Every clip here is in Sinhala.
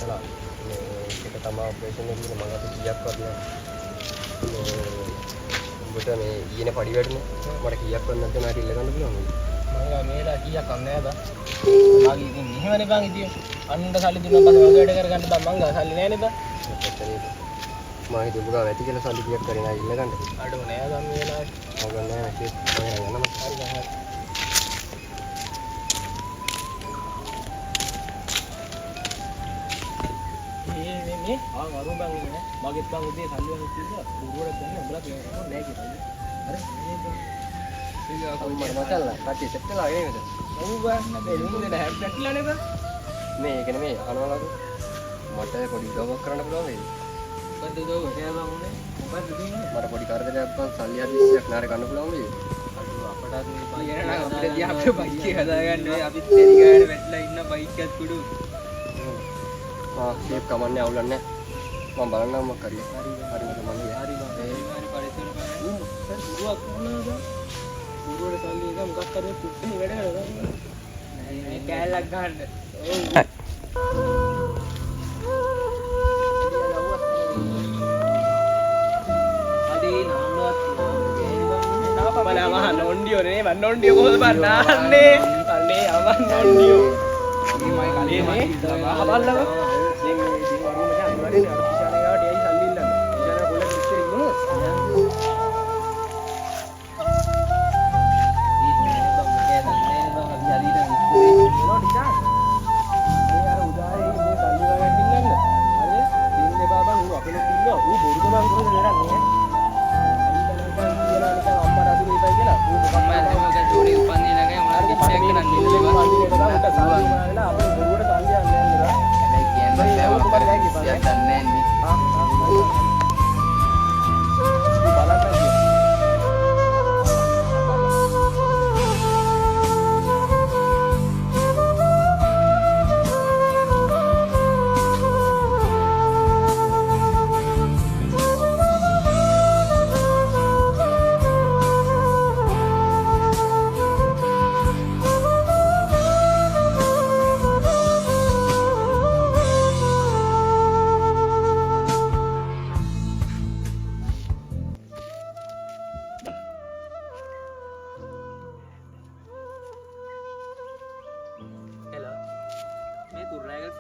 හිතලා මේක තමයි ඔපරේෂන් එක කියලා මම අද කීයක් කරලා උඹට මේ ඊයේ පඩි වැටුනේ මට කීයක් කරන්න නැද්ද මට ඉල්ල ගන්න පුළුවන් මම මේලා කීයක් කරන්නේ නෑ බා මගේ ඉතින් මෙහෙමනේ බං ඉතින් අන්නට සල්ලි දුන්නා පස්සේ වගේ වැඩ කරගන්න බං මං ගා සල්ලි නෑනේ බං මම හිතුවා පුතා වැටි කියලා සල්ලි කීයක් කරේ නෑ ඉල්ල ගන්න අඩෝ නෑ බං මේ වෙලාවේ මම ගන්න නෑ මේක මම යනවා හරි බං හරි මේ වරුන් බං ඉන්නේ මගෙත් බං උදේ සල්ලි වගේ තිබ්බා උරුවට ගන්න උඹලා කියනවා නෑ කියලා හරි ඒක කොහොමද මතල්ලා කටි සෙට් වෙලා නේද ඔව් බං අපේ නුඹේ හැප් පැට්ටිලා නේද මේ ඒක නෙමෙයි අනවලු මට පොඩි උදව්වක් කරන්න පුළුවන් වේද මොකද්ද උදව්ව එයා බං උනේ මොකද්ද දෙන්නේ මට පොඩි කරදරයක් බං සල්ලි 20ක් නාර ගන්න පුළුවන් වේද අඩුව අපට අද මේ බයික් එක අපිට දිහා අපේ බයික් එක හදාගන්න ඔය අපිත් දෙරි ගානේ වැටලා ඉන්න බයික් එකත් කුඩු සේප් කමන්නේ අවුලන්නේ මම බලන්නම් මොකක් හරි හරි මට මම හරි බං හරි පරිසර බං දුරුවක් වුණාද දුරුවට සල්ලි එක මොකක් කරේ පුට්ටේ වැඩ කරලා නෑ මේ කෑල්ලක් ගන්න අදී නාමවත් බලලා මහා නොන්ඩියෝ නේ මන් නොන්ඩියෝ කොහොමද බං නාන්නේ අනේ අමන් නොන්ඩියෝ මේ කලේ නේ අහබල්ලව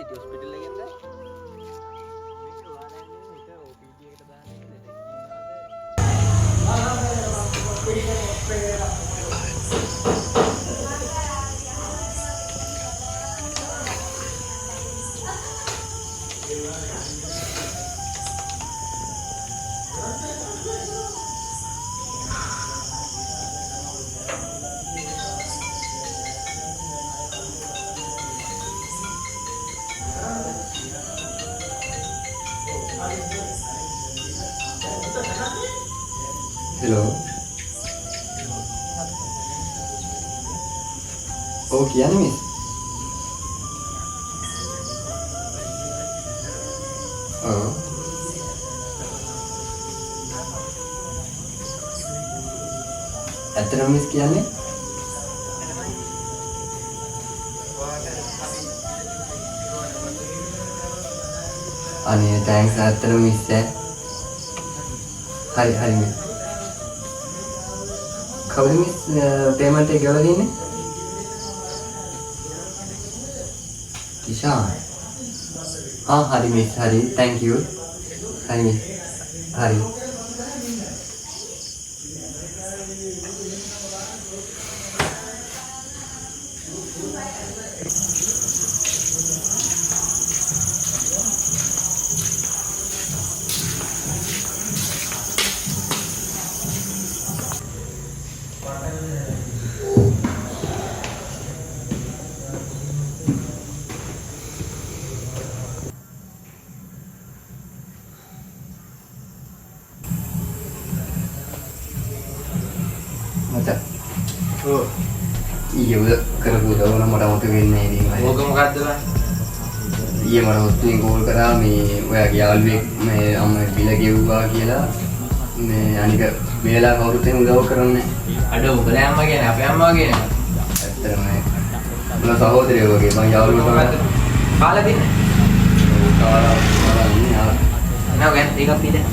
සිටි හොස්පිටල් එකෙන්ද මේක වාරන්නේ ඒක OPD එකට දාන්නේ Hello. Oh, කියන්නේ මිස්. ඔව්. ඇත්තටම මිස් කියන්නේ? අනේ thanks ඇත්තටම මිස් හරි මිස්. කවුද මිස් පේමන්ට් එක ගෙවලා දෙන්නේ? කිෂාන්. හරි මිස් හරි thank you. හරි මිස්. හරි. ඊයේ කරපු දවන මට මතක වෙන්නේ නෑ. ඕක මොකද්ද බං? ඊයේ මට හොස්පිටල් කෝල් කරා මේ ඔයාගේ යාළුවෙක් මේ අම්මා බිල ගෙව්වා කියලා. මේ අනික මේ වෙලාව කවුරුත් එහෙම උදව් කරන්නේ නෑ. අඩෝ මොකද අම්මා කියන්නේ අපේ අම්මා කියන්නේ. ඇත්තටම නෑ. මොන සහෝදරයෝ වගේ මං යාළුවෝ තමයි. කාලා දින්නේ. කාලා ඉන්නේ ආ. Nào em đi gặp đi đây.